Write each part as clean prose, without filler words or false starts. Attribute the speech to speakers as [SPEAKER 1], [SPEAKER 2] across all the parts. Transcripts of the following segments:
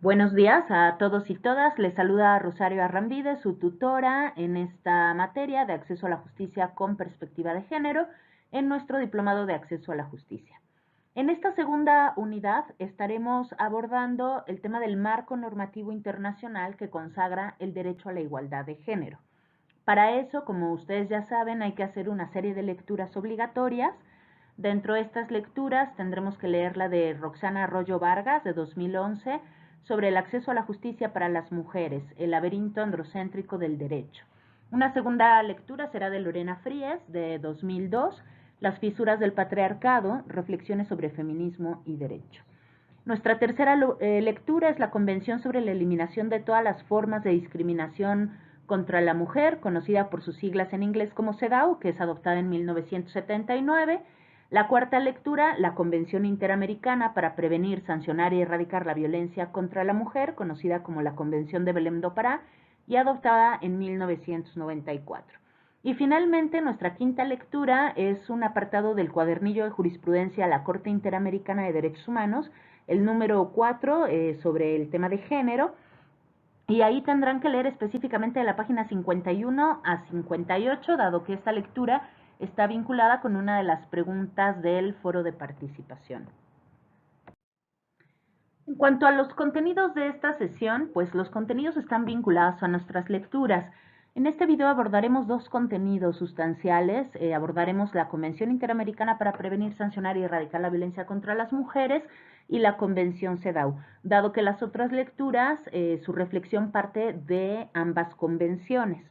[SPEAKER 1] Buenos días a todos y todas. Les saluda Rosario Arrambide, su tutora en esta materia de acceso a la justicia con perspectiva de género en nuestro diplomado de acceso a la justicia. En esta segunda unidad estaremos abordando el tema del marco normativo internacional que consagra el derecho a la igualdad de género. Para eso, como ustedes ya saben, hay que hacer una serie de lecturas obligatorias. Dentro de estas lecturas tendremos que leer la de Roxana Arroyo Vargas de 2011 sobre el acceso a la justicia para las mujeres, el laberinto androcéntrico del derecho. Una segunda lectura será de Lorena Fríes de 2002, Las fisuras del patriarcado, reflexiones sobre feminismo y derecho. Nuestra tercera lectura es la Convención sobre la Eliminación de todas las formas de discriminación contra la mujer, conocida por sus siglas en inglés como CEDAW, que es adoptada en 1979. La cuarta lectura, la Convención Interamericana para prevenir, sancionar y erradicar la violencia contra la mujer, conocida como la Convención de Belém do Pará, y adoptada en 1994. Y finalmente, nuestra quinta lectura es un apartado del cuadernillo de jurisprudencia a la Corte Interamericana de Derechos Humanos, el número 4 sobre el tema de género, y ahí tendrán que leer específicamente de la página 51 a 58, dado que esta lectura está vinculada con una de las preguntas del foro de participación. En cuanto a los contenidos de esta sesión, pues los contenidos están vinculados a nuestras lecturas. En este video abordaremos dos contenidos sustanciales. Abordaremos la Convención Interamericana para Prevenir, Sancionar y Erradicar la Violencia contra las Mujeres y la Convención CEDAW, dado que las otras lecturas, su reflexión parte de ambas convenciones.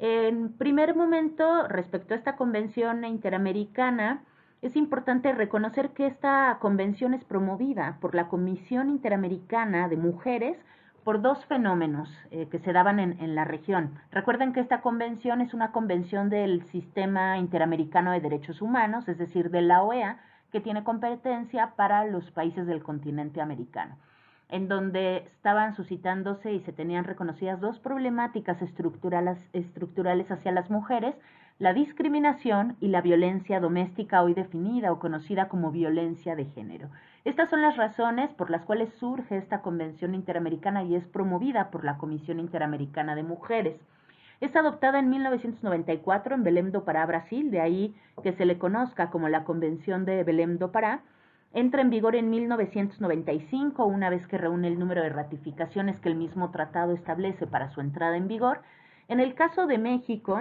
[SPEAKER 1] En primer momento, respecto a esta Convención Interamericana, es importante reconocer que esta convención es promovida por la Comisión Interamericana de Mujeres por dos fenómenos que se daban en la región. Recuerden que esta convención es una convención del Sistema Interamericano de Derechos Humanos, es decir, de la OEA, que tiene competencia para los países del continente americano, en donde estaban suscitándose y se tenían reconocidas dos problemáticas estructurales hacia las mujeres: la discriminación y la violencia doméstica, hoy definida o conocida como violencia de género. Estas son las razones por las cuales surge esta Convención Interamericana y es promovida por la Comisión Interamericana de Mujeres. Es adoptada en 1994 en Belém do Pará, Brasil, de ahí que se le conozca como la Convención de Belém do Pará. Entra en vigor en 1995, una vez que reúne el número de ratificaciones que el mismo tratado establece para su entrada en vigor. En el caso de México,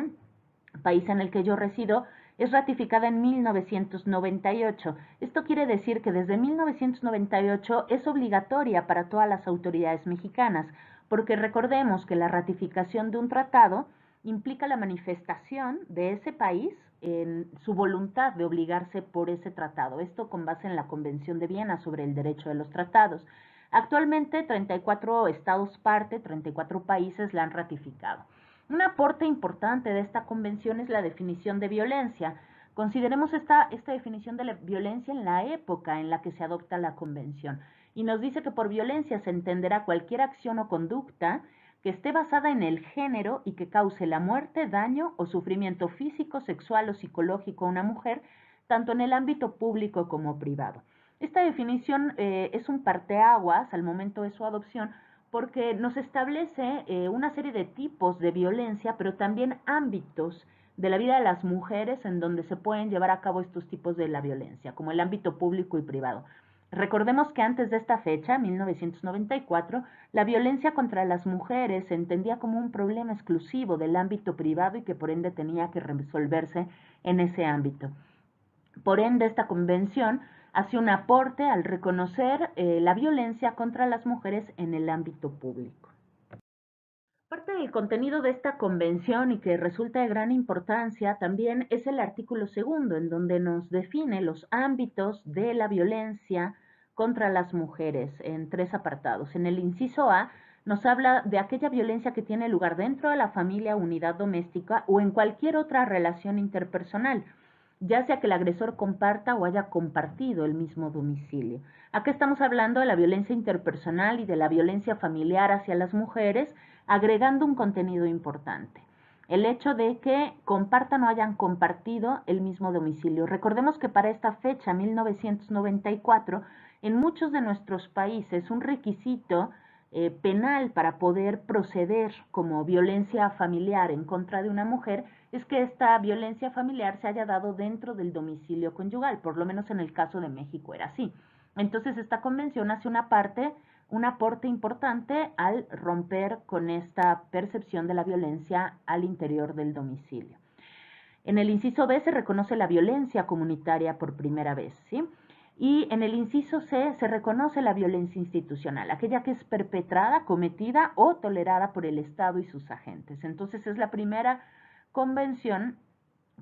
[SPEAKER 1] país en el que yo resido, es ratificada en 1998. Esto quiere decir que desde 1998 es obligatoria para todas las autoridades mexicanas, porque recordemos que la ratificación de un tratado implica la manifestación de ese país en su voluntad de obligarse por ese tratado. Esto con base en la Convención de Viena sobre el derecho de los tratados. Actualmente 34 estados parte, 34 países la han ratificado. Un aporte importante de esta convención es la definición de violencia. Consideremos esta definición de la violencia en la época en la que se adopta la convención, y nos dice que por violencia se entenderá cualquier acción o conducta que esté basada en el género y que cause la muerte, daño o sufrimiento físico, sexual o psicológico a una mujer, tanto en el ámbito público como privado. Esta definición es un parteaguas al momento de su adopción, porque nos establece una serie de tipos de violencia, pero también ámbitos de la vida de las mujeres en donde se pueden llevar a cabo estos tipos de la violencia, como el ámbito público y privado. Recordemos que antes de esta fecha, 1994, la violencia contra las mujeres se entendía como un problema exclusivo del ámbito privado y que por ende tenía que resolverse en ese ámbito. Por ende, esta convención hace un aporte al reconocer la violencia contra las mujeres en el ámbito público. Parte del contenido de esta convención y que resulta de gran importancia también es el artículo segundo, en donde nos define los ámbitos de la violencia contra las mujeres en tres apartados. En el inciso A nos habla de aquella violencia que tiene lugar dentro de la familia, unidad doméstica o en cualquier otra relación interpersonal, ya sea que el agresor comparta o haya compartido el mismo domicilio. Acá estamos hablando de la violencia interpersonal y de la violencia familiar hacia las mujeres, agregando un contenido importante: el hecho de que compartan o hayan compartido el mismo domicilio. Recordemos que para esta fecha, 1994, En muchos de nuestros países, un requisito penal para poder proceder como violencia familiar en contra de una mujer es que esta violencia familiar se haya dado dentro del domicilio conyugal, por lo menos en el caso de México era así. Entonces esta convención hace un aporte importante al romper con esta percepción de la violencia al interior del domicilio. En el inciso B se reconoce la violencia comunitaria por primera vez, ¿sí? Y en el inciso C se reconoce la violencia institucional, aquella que es perpetrada, cometida o tolerada por el Estado y sus agentes. Entonces es la primera convención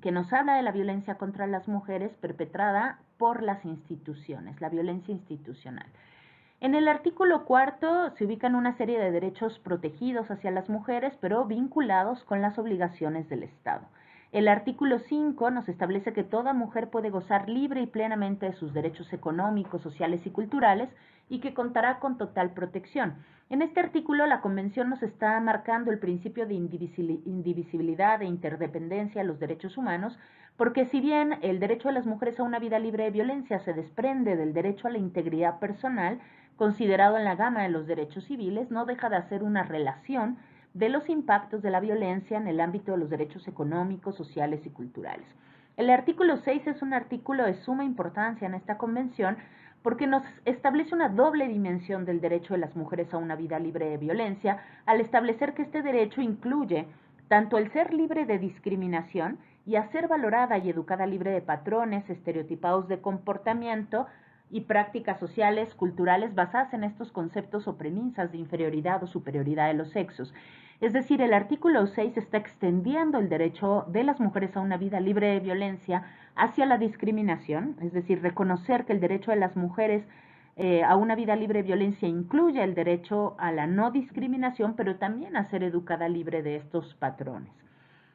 [SPEAKER 1] que nos habla de la violencia contra las mujeres perpetrada por las instituciones, la violencia institucional. En el artículo cuarto se ubican una serie de derechos protegidos hacia las mujeres, pero vinculados con las obligaciones del Estado. El artículo 5 nos establece que toda mujer puede gozar libre y plenamente de sus derechos económicos, sociales y culturales y que contará con total protección. En este artículo la Convención nos está marcando el principio de indivisibilidad e interdependencia de los derechos humanos, porque si bien el derecho de las mujeres a una vida libre de violencia se desprende del derecho a la integridad personal, considerado en la gama de los derechos civiles, no deja de hacer una relación de los impactos de la violencia en el ámbito de los derechos económicos, sociales y culturales. El artículo 6 es un artículo de suma importancia en esta convención porque nos establece una doble dimensión del derecho de las mujeres a una vida libre de violencia, al establecer que este derecho incluye tanto el ser libre de discriminación y a ser valorada y educada libre de patrones estereotipados de comportamiento y prácticas sociales, culturales basadas en estos conceptos o premisas de inferioridad o superioridad de los sexos. Es decir, el artículo 6 está extendiendo el derecho de las mujeres a una vida libre de violencia hacia la discriminación, es decir, reconocer que el derecho de las mujeres a una vida libre de violencia incluye el derecho a la no discriminación, pero también a ser educada libre de estos patrones.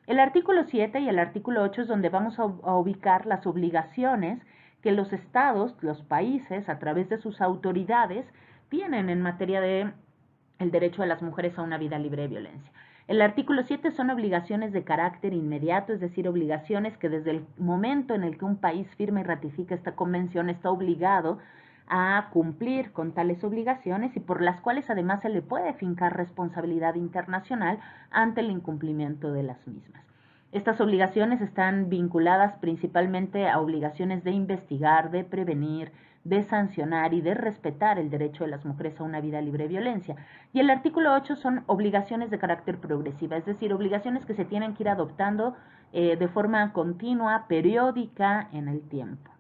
[SPEAKER 1] El artículo 7 y el artículo 8 es donde vamos a ubicar las obligaciones que los estados, los países, a través de sus autoridades, tienen en materia de el derecho de las mujeres a una vida libre de violencia. El artículo 7 son obligaciones de carácter inmediato, es decir, obligaciones que desde el momento en el que un país firma y ratifica esta convención está obligado a cumplir con tales obligaciones y por las cuales además se le puede fincar responsabilidad internacional ante el incumplimiento de las mismas. Estas obligaciones están vinculadas principalmente a obligaciones de investigar, de prevenir, de sancionar y de respetar el derecho de las mujeres a una vida libre de violencia. Y el artículo 8 son obligaciones de carácter progresiva, es decir, obligaciones que se tienen que ir adoptando de forma continua, periódica en el tiempo.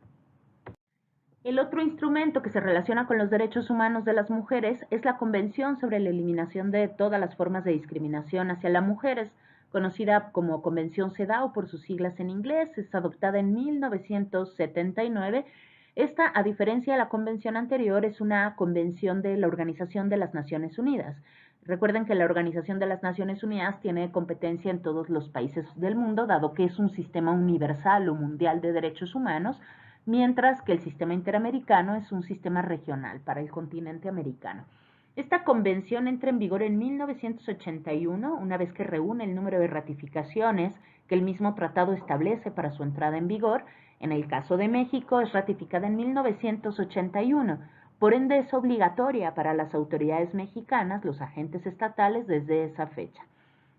[SPEAKER 1] El otro instrumento que se relaciona con los derechos humanos de las mujeres es la Convención sobre la Eliminación de todas las formas de discriminación hacia las mujeres, conocida como Convención CEDAW por sus siglas en inglés, es adoptada en 1979. Esta, a diferencia de la convención anterior, es una convención de la Organización de las Naciones Unidas. Recuerden que la Organización de las Naciones Unidas tiene competencia en todos los países del mundo, dado que es un sistema universal o mundial de derechos humanos, mientras que el sistema interamericano es un sistema regional para el continente americano. Esta convención entra en vigor en 1981, una vez que reúne el número de ratificaciones que el mismo tratado establece para su entrada en vigor. En el caso de México es ratificada en 1981, por ende es obligatoria para las autoridades mexicanas, los agentes estatales, desde esa fecha.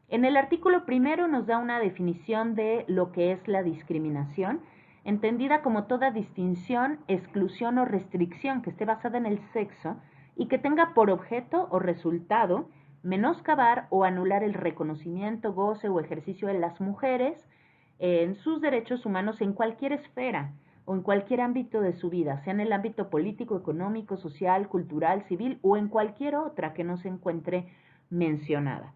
[SPEAKER 1] En el artículo primero nos da una definición de lo que es la discriminación, entendida como toda distinción, exclusión o restricción que esté basada en el sexo y que tenga por objeto o resultado menoscabar o anular el reconocimiento, goce o ejercicio de las mujeres en sus derechos humanos en cualquier esfera o en cualquier ámbito de su vida, sea en el ámbito político, económico, social, cultural, civil o en cualquier otra que no se encuentre mencionada.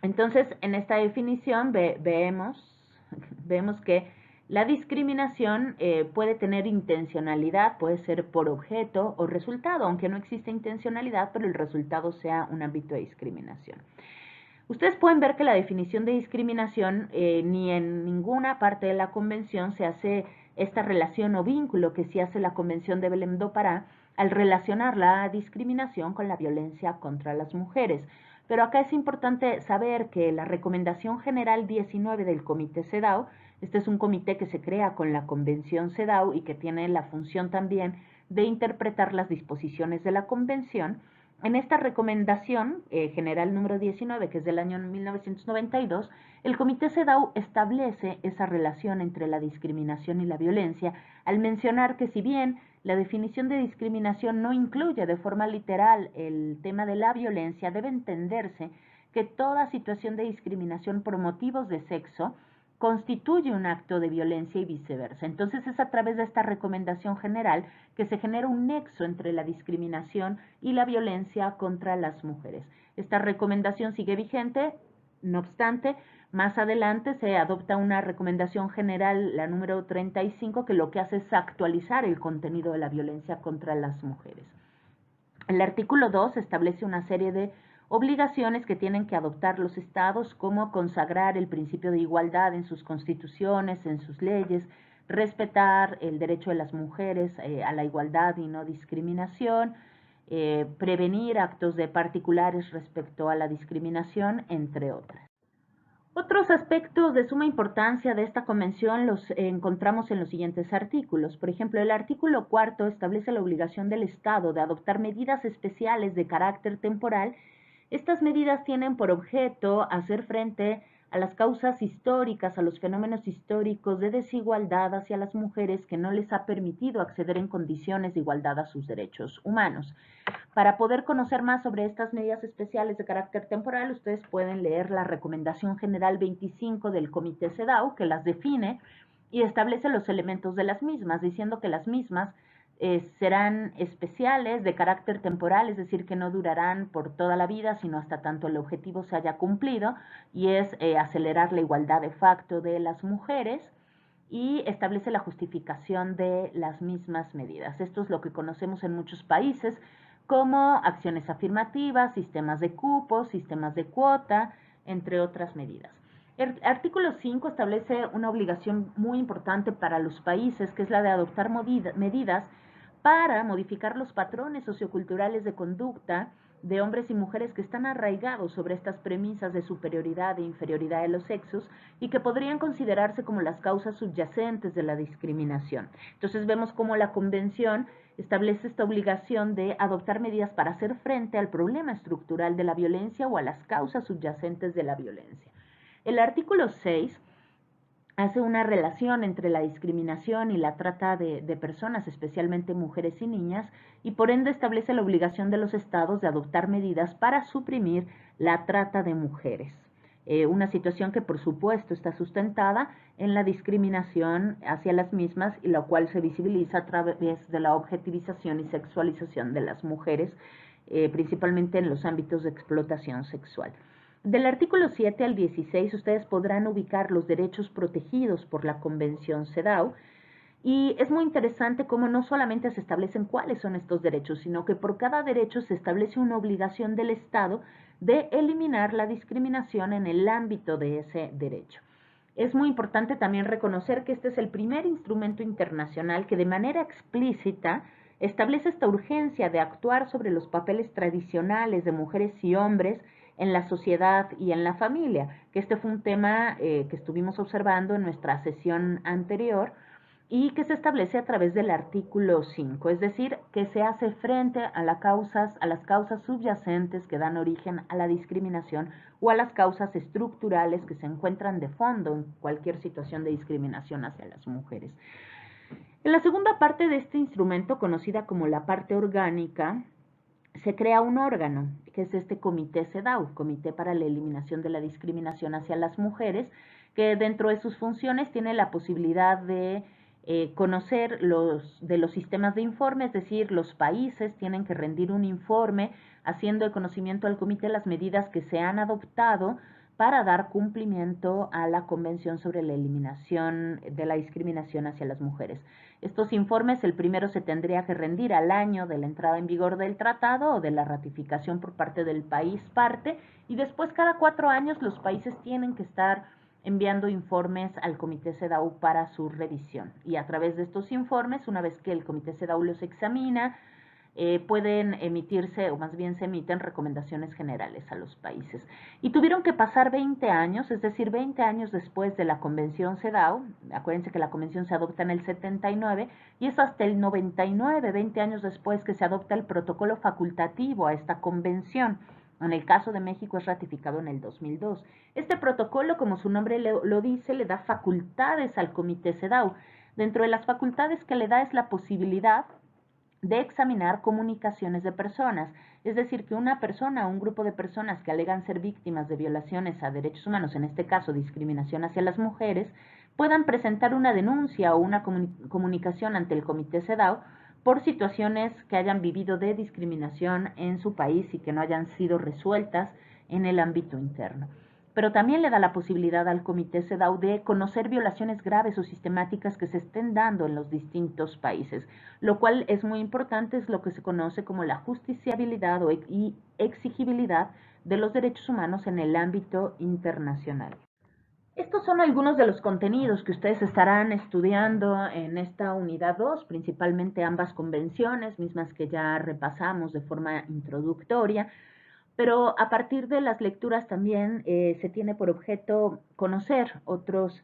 [SPEAKER 1] Entonces, en esta definición vemos que la discriminación puede tener intencionalidad, puede ser por objeto o resultado, aunque no existe intencionalidad, pero el resultado sea un ámbito de discriminación. Ustedes pueden ver que la definición de discriminación ni en ninguna parte de la convención se hace esta relación o vínculo que sí hace la Convención de Belém do Pará al relacionar la discriminación con la violencia contra las mujeres. Pero acá es importante saber que la Recomendación General 19 del Comité CEDAW, este es un comité que se crea con la Convención CEDAW y que tiene la función también de interpretar las disposiciones de la Convención. En esta recomendación general número 19, que es del año 1992, el Comité CEDAW establece esa relación entre la discriminación y la violencia al mencionar que si bien la definición de discriminación no incluye de forma literal el tema de la violencia, debe entenderse que toda situación de discriminación por motivos de sexo constituye un acto de violencia y viceversa. Entonces es a través de esta recomendación general que se genera un nexo entre la discriminación y la violencia contra las mujeres. Esta recomendación sigue vigente, no obstante, más adelante se adopta una recomendación general, la número 35, que lo que hace es actualizar el contenido de la violencia contra las mujeres. El artículo 2 establece una serie de obligaciones que tienen que adoptar los estados, como consagrar el principio de igualdad en sus constituciones, en sus leyes, respetar el derecho de las mujeres a la igualdad y no discriminación, prevenir actos de particulares respecto a la discriminación, entre otras. Otros aspectos de suma importancia de esta convención los encontramos en los siguientes artículos. Por ejemplo, el artículo 4 establece la obligación del Estado de adoptar medidas especiales de carácter temporal. Estas medidas tienen por objeto hacer frente a las causas históricas, a los fenómenos históricos de desigualdad hacia las mujeres que no les ha permitido acceder en condiciones de igualdad a sus derechos humanos. Para poder conocer más sobre estas medidas especiales de carácter temporal, ustedes pueden leer la Recomendación General 25 del Comité CEDAW, que las define y establece los elementos de las mismas, diciendo que las mismas serán especiales, de carácter temporal, es decir, que no durarán por toda la vida, sino hasta tanto el objetivo se haya cumplido, y es acelerar la igualdad de facto de las mujeres, y establece la justificación de las mismas medidas. Esto es lo que conocemos en muchos países como acciones afirmativas, sistemas de cupos, sistemas de cuota, entre otras medidas. El artículo 5 establece una obligación muy importante para los países, que es la de adoptar medidas para modificar los patrones socioculturales de conducta de hombres y mujeres que están arraigados sobre estas premisas de superioridad e inferioridad de los sexos y que podrían considerarse como las causas subyacentes de la discriminación. Entonces vemos cómo la Convención establece esta obligación de adoptar medidas para hacer frente al problema estructural de la violencia o a las causas subyacentes de la violencia. El artículo 6 hace una relación entre la discriminación y la trata de personas, especialmente mujeres y niñas, y por ende establece la obligación de los estados de adoptar medidas para suprimir la trata de mujeres. Una situación que por supuesto está sustentada en la discriminación hacia las mismas y la cual se visibiliza a través de la objetivización y sexualización de las mujeres, principalmente en los ámbitos de explotación sexual. Del artículo 7 al 16 ustedes podrán ubicar los derechos protegidos por la Convención CEDAW, y es muy interesante cómo no solamente se establecen cuáles son estos derechos, sino que por cada derecho se establece una obligación del Estado de eliminar la discriminación en el ámbito de ese derecho. Es muy importante también reconocer que este es el primer instrumento internacional que de manera explícita establece esta urgencia de actuar sobre los papeles tradicionales de mujeres y hombres en la sociedad y en la familia, que este fue un tema que estuvimos observando en nuestra sesión anterior y que se establece a través del artículo 5, es decir, que se hace frente a las causas subyacentes que dan origen a la discriminación o a las causas estructurales que se encuentran de fondo en cualquier situación de discriminación hacia las mujeres. En la segunda parte de este instrumento, conocida como la parte orgánica, se crea un órgano, que es este Comité CEDAW, Comité para la Eliminación de la Discriminación hacia las Mujeres, que dentro de sus funciones tiene la posibilidad de conocer de los sistemas de informe, es decir, los países tienen que rendir un informe haciendo de conocimiento al comité las medidas que se han adoptado para dar cumplimiento a la Convención sobre la Eliminación de la Discriminación hacia las Mujeres. Estos informes, el primero se tendría que rendir al año de la entrada en vigor del tratado o de la ratificación por parte del país parte, y después cada 4 años los países tienen que estar enviando informes al Comité CEDAW para su revisión. Y a través de estos informes, una vez que el Comité CEDAW los examina, pueden emitirse, o más bien se emiten recomendaciones generales a los países. Y tuvieron que pasar 20 años, es decir, 20 años después de la Convención CEDAW. Acuérdense que la Convención se adopta en el 79 y es hasta el 99, 20 años después, que se adopta el protocolo facultativo a esta convención. En el caso de México es ratificado en el 2002. Este protocolo, como su nombre lo dice, le da facultades al Comité CEDAW. Dentro de las facultades que le da es la posibilidad de examinar comunicaciones de personas, es decir, que una persona o un grupo de personas que alegan ser víctimas de violaciones a derechos humanos, en este caso discriminación hacia las mujeres, puedan presentar una denuncia o una comunicación ante el Comité CEDAW por situaciones que hayan vivido de discriminación en su país y que no hayan sido resueltas en el ámbito interno. Pero también le da la posibilidad al Comité CEDAW de conocer violaciones graves o sistemáticas que se estén dando en los distintos países, lo cual es muy importante, es lo que se conoce como la justiciabilidad y exigibilidad de los derechos humanos en el ámbito internacional. Estos son algunos de los contenidos que ustedes estarán estudiando en esta unidad 2, principalmente ambas convenciones, mismas que ya repasamos de forma introductoria, pero a partir de las lecturas también se tiene por objeto conocer otros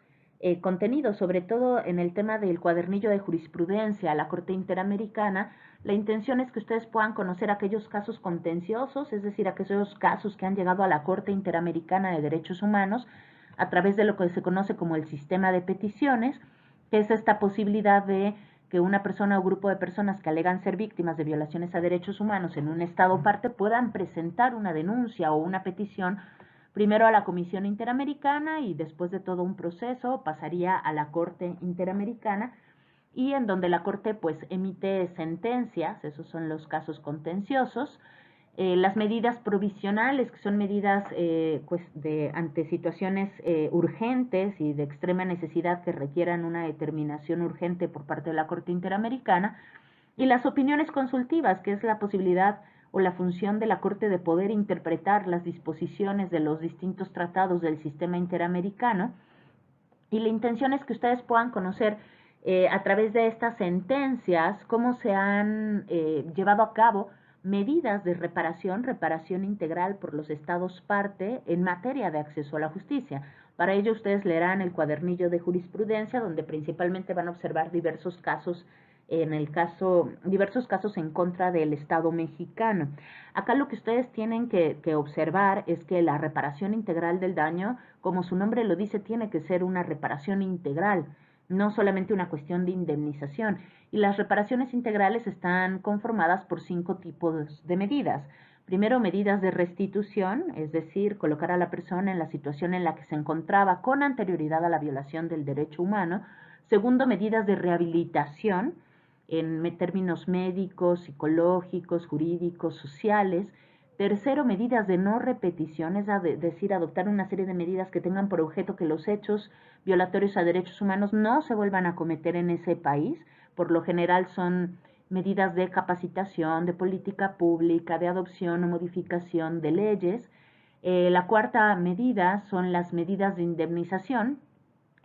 [SPEAKER 1] contenidos, sobre todo en el tema del cuadernillo de jurisprudencia a la Corte Interamericana. La intención es que ustedes puedan conocer aquellos casos contenciosos, es decir, aquellos casos que han llegado a la Corte Interamericana de Derechos Humanos a través de lo que se conoce como el sistema de peticiones, que es esta posibilidad de que una persona o grupo de personas que alegan ser víctimas de violaciones a derechos humanos en un estado parte puedan presentar una denuncia o una petición primero a la Comisión Interamericana y después de todo un proceso pasaría a la Corte Interamericana, y en donde la Corte pues emite sentencias, esos son los casos contenciosos. Las medidas provisionales, que son medidas pues ante situaciones urgentes y de extrema necesidad que requieran una determinación urgente por parte de la Corte Interamericana, y las opiniones consultivas, que es la posibilidad o la función de la Corte de poder interpretar las disposiciones de los distintos tratados del sistema interamericano. Y la intención es que ustedes puedan conocer a través de estas sentencias cómo se han llevado a cabo medidas de reparación integral por los estados parte en materia de acceso a la justicia. Para ello ustedes leerán el cuadernillo de jurisprudencia, donde principalmente van a observar diversos casos en contra del Estado mexicano. Acá lo que ustedes tienen que observar es que la reparación integral del daño, como su nombre lo dice, tiene que ser una reparación integral, no solamente una cuestión de indemnización. Y las reparaciones integrales están conformadas por 5 tipos de medidas. Primero, medidas de restitución, es decir, colocar a la persona en la situación en la que se encontraba con anterioridad a la violación del derecho humano. Segundo, medidas de rehabilitación, en términos médicos, psicológicos, jurídicos, sociales. Tercero, medidas de no repetición, es decir, adoptar una serie de medidas que tengan por objeto que los hechos violatorios a derechos humanos no se vuelvan a cometer en ese país. Por lo general son medidas de capacitación, de política pública, de adopción o modificación de leyes. La cuarta medida son las medidas de indemnización,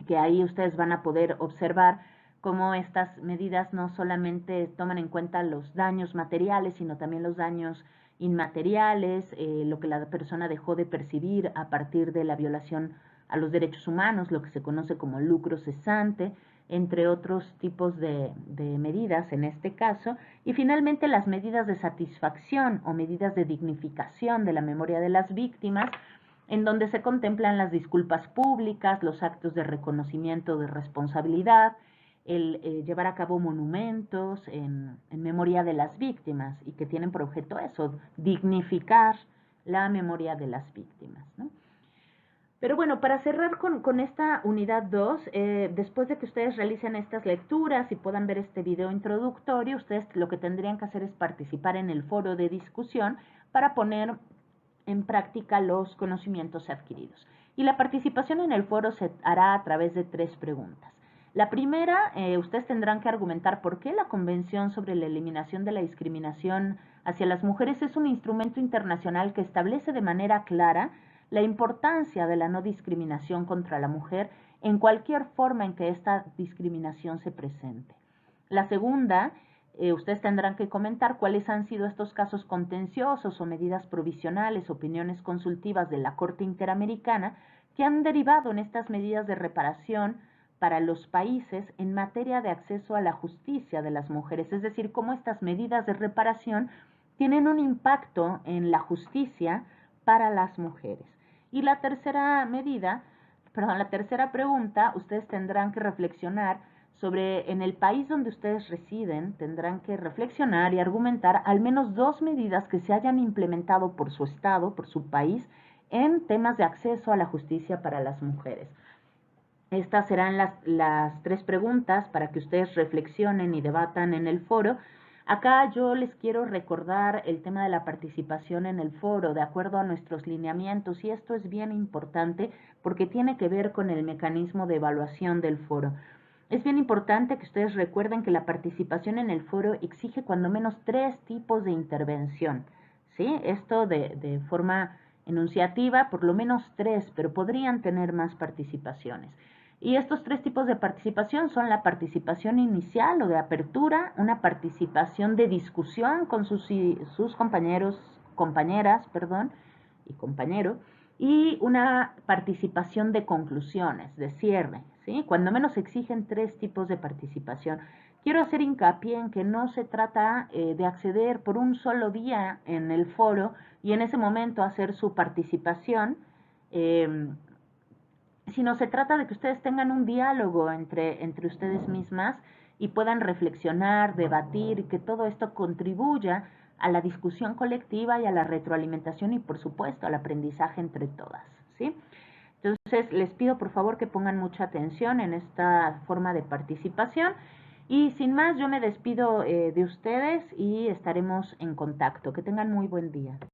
[SPEAKER 1] que ahí ustedes van a poder observar cómo estas medidas no solamente toman en cuenta los daños materiales, sino también los daños inmateriales, lo que la persona dejó de percibir a partir de la violación a los derechos humanos, lo que se conoce como lucro cesante, entre otros tipos de medidas en este caso. Y finalmente las medidas de satisfacción o medidas de dignificación de la memoria de las víctimas, en donde se contemplan las disculpas públicas, los actos de reconocimiento de responsabilidad, el llevar a cabo monumentos en memoria de las víctimas, y que tienen por objeto eso, dignificar la memoria de las víctimas, ¿no? Pero bueno, para cerrar con esta unidad 2, después de que ustedes realicen estas lecturas y puedan ver este video introductorio, ustedes lo que tendrían que hacer es participar en el foro de discusión para poner en práctica los conocimientos adquiridos. Y la participación en el foro se hará a través de 3 preguntas. La primera, ustedes tendrán que argumentar por qué la Convención sobre la Eliminación de la Discriminación hacia las Mujeres es un instrumento internacional que establece de manera clara la importancia de la no discriminación contra la mujer en cualquier forma en que esta discriminación se presente. La segunda, Ustedes tendrán que comentar cuáles han sido estos casos contenciosos o medidas provisionales, opiniones consultivas de la Corte Interamericana que han derivado en estas medidas de reparación para los países en materia de acceso a la justicia de las mujeres, es decir, cómo estas medidas de reparación tienen un impacto en la justicia para las mujeres. Y la tercera la tercera pregunta, ustedes tendrán que reflexionar sobre, en el país donde ustedes residen, tendrán que reflexionar y argumentar al menos 2 medidas que se hayan implementado por su estado, por su país, en temas de acceso a la justicia para las mujeres. Estas serán las 3 preguntas para que ustedes reflexionen y debatan en el foro. Acá yo les quiero recordar el tema de la participación en el foro de acuerdo a nuestros lineamientos, y esto es bien importante porque tiene que ver con el mecanismo de evaluación del foro. Es bien importante que ustedes recuerden que la participación en el foro exige cuando menos 3 tipos de intervención, ¿sí? Esto de forma enunciativa, por lo menos 3, pero podrían tener más participaciones. Y estos 3 tipos de participación son la participación inicial o de apertura, una participación de discusión con sus compañeras, y compañero, y una participación de conclusiones, de cierre, ¿sí? Cuando menos se exigen 3 tipos de participación. Quiero hacer hincapié en que no se trata de acceder por un solo día en el foro y en ese momento hacer su participación, sino se trata de que ustedes tengan un diálogo entre ustedes mismas y puedan reflexionar, debatir, y que todo esto contribuya a la discusión colectiva y a la retroalimentación y, por supuesto, al aprendizaje entre todas, ¿sí? Entonces, les pido por favor que pongan mucha atención en esta forma de participación. Y sin más, yo me despido de ustedes y estaremos en contacto. Que tengan muy buen día.